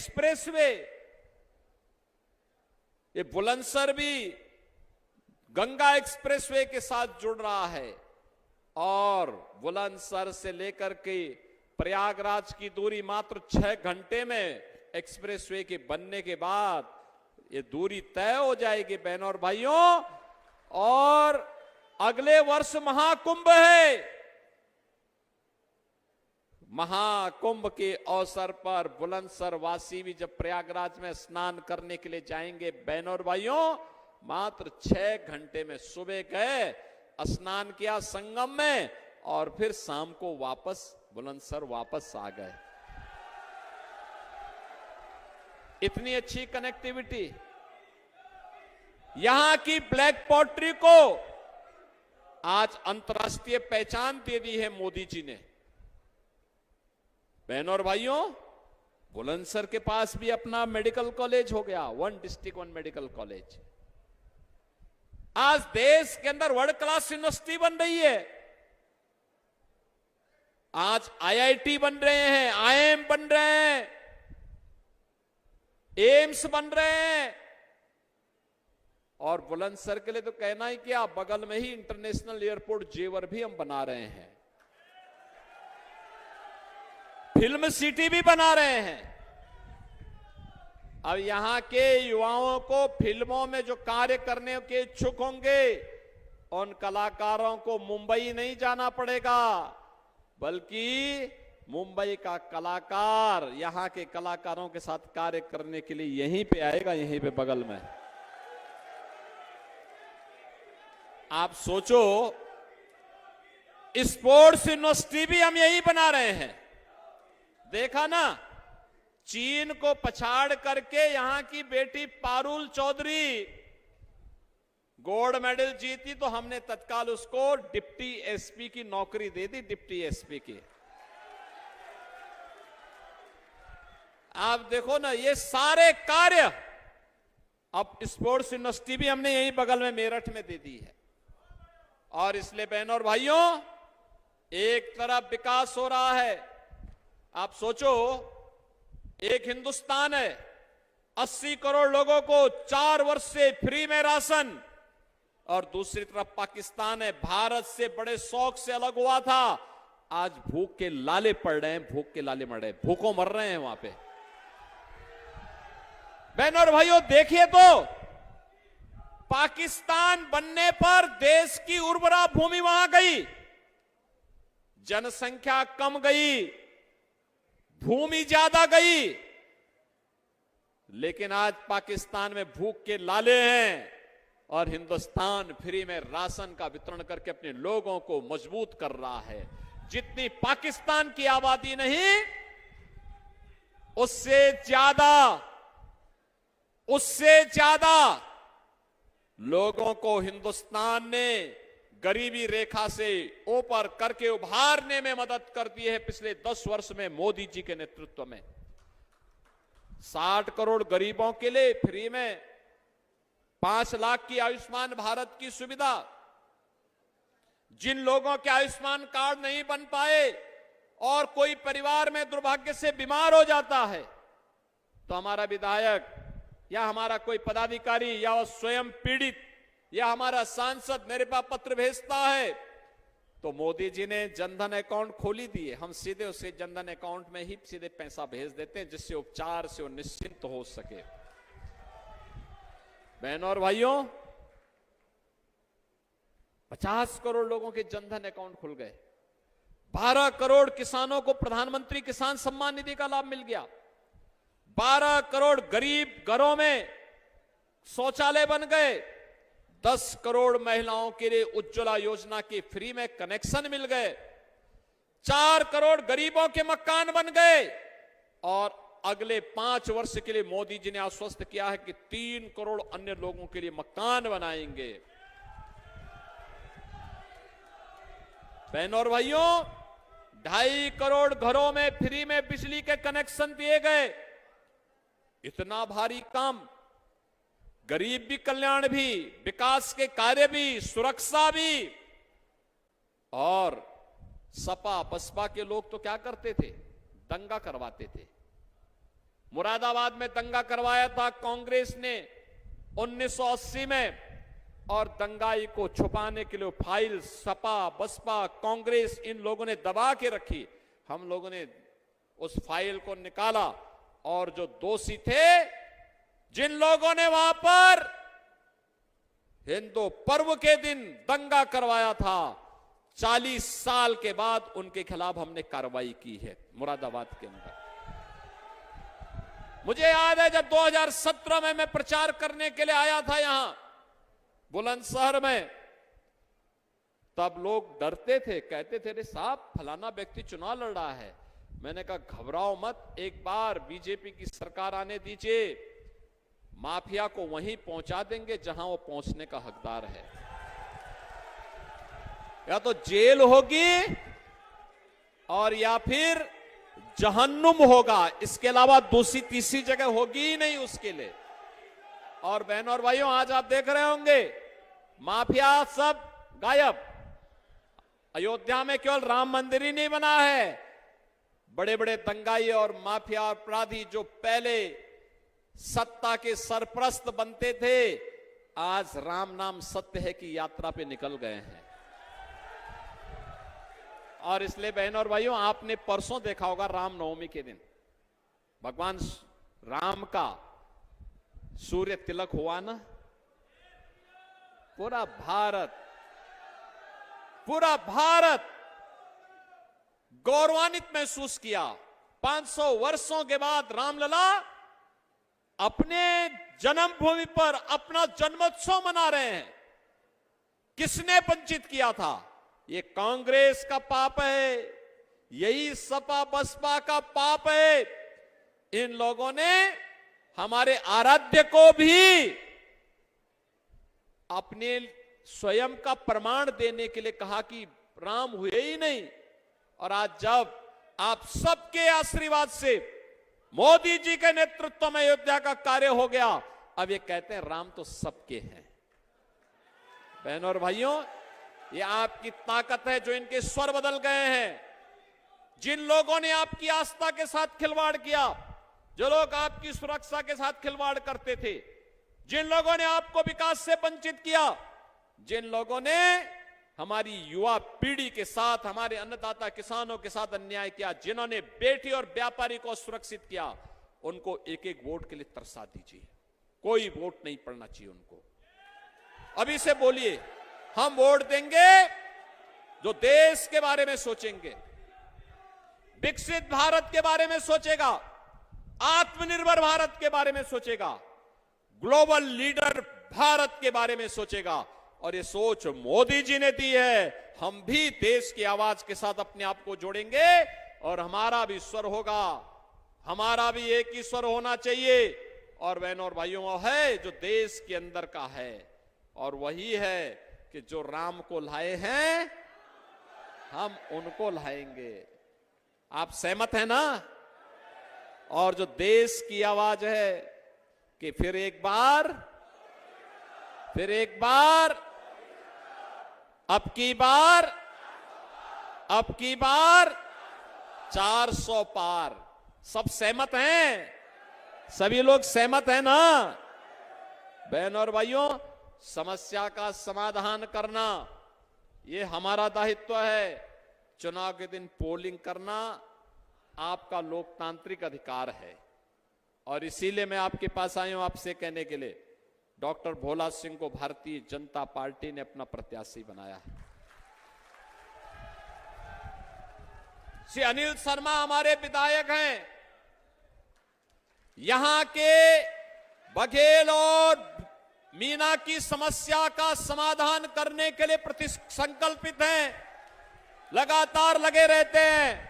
Expressway, ये बुलंदशहर भी Ganga expressway के साथ जुड़ रहा है और बुलंदशहर से लेकर के प्रयागराज की दूरी मात्र 6 घंटे में एक्सप्रेसवे के बनने के बाद ये दूरी तय हो जाएगी बहनों और भाइयों। और अगले वर्ष महाकुंभ है। महाकुंभ के अवसर पर बुलंदशहर वासी भी जब प्रयागराज में स्नान करने के लिए जाएंगे बहनों और भाइयों, मात्र 6 घंटे में सुबह गए, स्नान किया संगम में और फिर शाम को वापस बुलंदशहर वापस आ गए। इतनी अच्छी कनेक्टिविटी। यहां की ब्लैक पॉटरी को आज अंतर्राष्ट्रीय पहचान दे दी है मोदी जी ने। बहनों और भाइयों, बुलंदशहर के पास भी अपना मेडिकल कॉलेज हो गया, 1 डिस्ट्रिक्ट 1 मेडिकल कॉलेज। आज देश के अंदर वर्ल्ड क्लास यूनिवर्सिटी बन रही है। आज आईआईटी बन रहे हैं, आईआईएम बन रहे हैं, एम्स बन रहे हैं। और बुलंदशहर के लिए तो कहना ही क्या, बगल में ही इंटरनेशनल एयरपोर्ट जेवर भी हम बना रहे हैं, फिल्म सिटी भी बना रहे हैं। अब यहां के युवाओं को फिल्मों में जो कार्य करने के इच्छुक होंगे, उन कलाकारों को मुंबई नहीं जाना पड़ेगा, बल्कि मुंबई का कलाकार यहां के कलाकारों के साथ कार्य करने के लिए यहीं पे आएगा, यहीं पे बगल में। आप सोचो, स्पोर्ट्स यूनिवर्सिटी भी हम यही बना रहे हैं। देखा ना, चीन को पछाड़ करके यहां की बेटी पारुल चौधरी गोल्ड मेडल जीती तो हमने तत्काल उसको डिप्टी एसपी की नौकरी दे दी, डिप्टी एसपी की। आप देखो ना, ये सारे कार्य अब स्पोर्ट्स यूनिवर्सिटी भी हमने यही बगल में मेरठ में दे दी है। और इसलिए बहनों और भाइयों, एक तरफ विकास हो रहा है। आप सोचो, एक हिंदुस्तान है, 80 करोड़ लोगों को 4 वर्ष से फ्री में राशन, और दूसरी तरफ पाकिस्तान है, भारत से बड़े शौक से अलग हुआ था, आज भूख के लाले पड़ रहे हैं, भूख के लाले मर रहे हैं, भूखों मर रहे हैं वहां पे। बहनों और भाइयों, देखिए तो पाकिस्तान बनने पर देश की उर्वरा भूमि वहां गई, जनसंख्या कम गई, भूमि ज्यादा गई, लेकिन आज पाकिस्तान में भूख के लाले हैं और हिंदुस्तान फ्री में राशन का वितरण करके अपने लोगों को मजबूत कर रहा है। जितनी पाकिस्तान की आबादी नहीं, उससे ज्यादा लोगों को हिंदुस्तान ने गरीबी रेखा से ऊपर करके उभारने में मदद कर दी है पिछले 10 वर्ष में मोदी जी के नेतृत्व में। 60 करोड़ गरीबों के लिए फ्री में 5 लाख की आयुष्मान भारत की सुविधा। जिन लोगों के आयुष्मान कार्ड नहीं बन पाए और कोई परिवार में दुर्भाग्य से बीमार हो जाता है, तो हमारा विधायक या हमारा कोई पदाधिकारी या वो स्वयं पीड़ित या हमारा सांसद मेरे पास पत्र भेजता है, तो मोदी जी ने जनधन अकाउंट खोली दी है, हम सीधे उसे जनधन अकाउंट में ही सीधे पैसा भेज देते हैं, जिससे उपचार से वो निश्चिंत हो सके। बहनों और भाइयों, 50 करोड़ लोगों के जनधन अकाउंट खुल गए, 12 करोड़ किसानों को प्रधानमंत्री किसान सम्मान निधि का लाभ मिल गया, 12 करोड़ गरीब घरों में शौचालय बन गए, 10 करोड़ महिलाओं के लिए उज्ज्वला योजना के फ्री में कनेक्शन मिल गए, 4 करोड़ गरीबों के मकान बन गए, और अगले 5 वर्ष के लिए मोदी जी ने आश्वस्त किया है कि 3 करोड़ अन्य लोगों के लिए मकान बनाएंगे। बहनों और भाइयों, 2.5 करोड़ घरों में फ्री में बिजली के कनेक्शन दिए गए। इतना भारी काम, गरीब भी कल्याण भी, विकास के कार्य भी, सुरक्षा भी। और सपा बसपा के लोग तो क्या करते थे, दंगा करवाते थे। मुरादाबाद में दंगा करवाया था कांग्रेस ने 1980 में, और दंगाई को छुपाने के लिए फाइल सपा बसपा कांग्रेस इन लोगों ने दबा के रखी। हम लोगों ने उस फाइल को निकाला और जो दोषी थे, जिन लोगों ने वहां पर हिंदू पर्व के दिन दंगा करवाया था, 40 साल के बाद उनके खिलाफ हमने कार्रवाई की है मुरादाबाद के अंदर। मुझे याद है जब 2017 में मैं प्रचार करने के लिए आया था यहां बुलंदशहर में, तब लोग डरते थे, कहते थे अरे साहब फलाना व्यक्ति चुनाव लड़ रहा है। मैंने कहा घबराओ मत, एक बार बीजेपी की सरकार आने दीजिए, माफिया को वहीं पहुंचा देंगे जहां वो पहुंचने का हकदार है। या तो जेल होगी और या फिर जहन्नुम होगा, इसके अलावा दूसरी तीसरी जगह होगी ही नहीं उसके लिए। और बहनों और भाइयों, आज आप देख रहे होंगे माफिया सब गायब। अयोध्या में केवल राम मंदिर ही नहीं बना है, बड़े बड़े दंगाई और माफिया अपराधी जो पहले सत्ता के सरप्रस्त बनते थे, आज राम नाम सत्य है की यात्रा पे निकल गए हैं। और इसलिए बहनों और भाइयों, आपने परसों देखा होगा रामनवमी के दिन भगवान राम का सूर्य तिलक हुआ ना, पूरा भारत गौरवान्वित महसूस किया। 500 वर्षों के बाद रामलला अपने जन्मभूमि पर अपना जन्मोत्सव मना रहे हैं। किसने वंचित किया था? ये कांग्रेस का पाप है, यही सपा बसपा का पाप है। इन लोगों ने हमारे आराध्य को भी अपने स्वयं का प्रमाण देने के लिए कहा कि राम हुए ही नहीं। और आज जब आप सबके आशीर्वाद से मोदी जी के नेतृत्व में अयोध्या का कार्य हो गया, अब ये कहते हैं राम तो सबके हैं। बहनों और भाइयों, ये आपकी ताकत है जो इनके स्वर बदल गए हैं। जिन लोगों ने आपकी आस्था के साथ खिलवाड़ किया, जो लोग आपकी सुरक्षा के साथ खिलवाड़ करते थे, जिन लोगों ने आपको विकास से वंचित किया, जिन लोगों ने हमारी युवा पीढ़ी के साथ, हमारे अन्नदाता किसानों के साथ अन्याय किया, जिन्होंने बेटी और व्यापारी को सुरक्षित किया, उनको एक एक वोट के लिए तरसा दीजिए। कोई वोट नहीं पड़ना चाहिए उनको। अभी से बोलिए, हम वोट देंगे जो देश के बारे में सोचेंगे, विकसित भारत के बारे में सोचेगा, आत्मनिर्भर भारत के बारे में सोचेगा, ग्लोबल लीडर भारत के बारे में सोचेगा। और ये सोच मोदी जी ने दी है। हम भी देश की आवाज के साथ अपने आप को जोड़ेंगे और हमारा भी स्वर होगा, हमारा भी एक ही स्वर होना चाहिए। और बहनों और भाइयों, वो है जो देश के अंदर का है, और वही है कि जो राम को लाए हैं हम उनको लाएंगे। आप सहमत हैं ना? और जो देश की आवाज है कि फिर एक बार अब की बार 400 पार। सब सहमत हैं? सभी लोग सहमत हैं ना? बहनों और भाइयों, समस्या का समाधान करना ये हमारा दायित्व है। चुनाव के दिन पोलिंग करना आपका लोकतांत्रिक अधिकार है। और इसीलिए मैं आपके पास आया हूं आपसे कहने के लिए, डॉक्टर भोला सिंह को भारतीय जनता पार्टी ने अपना प्रत्याशी बनाया है। श्री अनिल शर्मा हमारे विधायक हैं। यहां के बघेल और मीना की समस्या का समाधान करने के लिए संकल्पित हैं, लगातार लगे रहते हैं।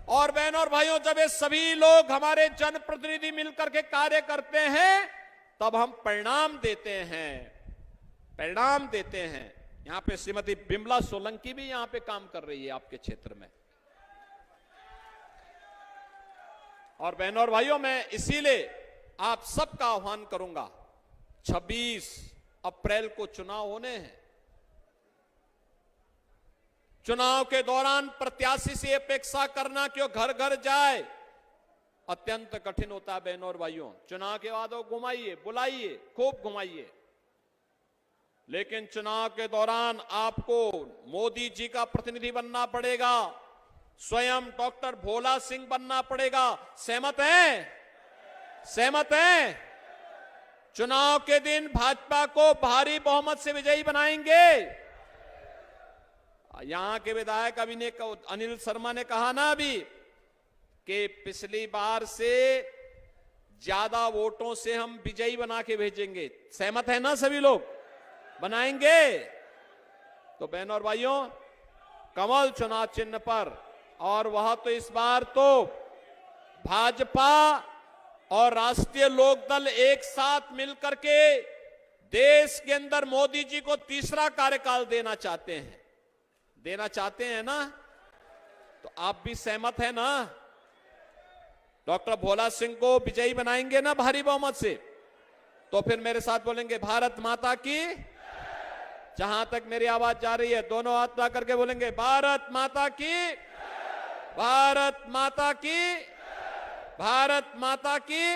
और बहनों और भाइयों, जब ये सभी लोग हमारे जनप्रतिनिधि मिलकर के कार्य करते हैं, तब हम परिणाम देते हैं। यहां पे श्रीमती बिमला सोलंकी भी यहां पे काम कर रही है आपके क्षेत्र में। और बहनों और भाइयों, मैं इसीलिए आप सबका आह्वान करूंगा, 26 अप्रैल को चुनाव होने हैं। चुनाव के दौरान प्रत्याशी से अपेक्षा करना कि वो घर घर जाए, अत्यंत कठिन होता है बहनों और भाइयों। चुनाव के बाद वो घुमाइए, बुलाइए, खूब घुमाइए, लेकिन चुनाव के दौरान आपको मोदी जी का प्रतिनिधि बनना पड़ेगा, स्वयं डॉक्टर भोला सिंह बनना पड़ेगा। सहमत हैं? सहमत हैं? चुनाव के दिन भाजपा को भारी बहुमत से विजयी बनाएंगे। यहां के विधायक अनिल शर्मा ने कहा ना अभी कि पिछली बार से ज्यादा वोटों से हम विजयी बना के भेजेंगे। सहमत है ना सभी लोग? बनाएंगे। तो बहनों और भाइयों, कमल चुनाव चिन्ह पर, और वह तो इस बार तो भाजपा और राष्ट्रीय लोकदल एक साथ मिलकर के देश के अंदर मोदी जी को तीसरा कार्यकाल देना चाहते हैं। देना चाहते हैं ना? तो आप भी सहमत है ना? डॉक्टर भोला सिंह को विजयी बनाएंगे ना भारी बहुमत से? तो फिर मेरे साथ बोलेंगे भारत माता की। जहां तक मेरी आवाज जा रही है, दोनों हाथ ला करके बोलेंगे भारत माता की, भारत माता की, भारत माता की।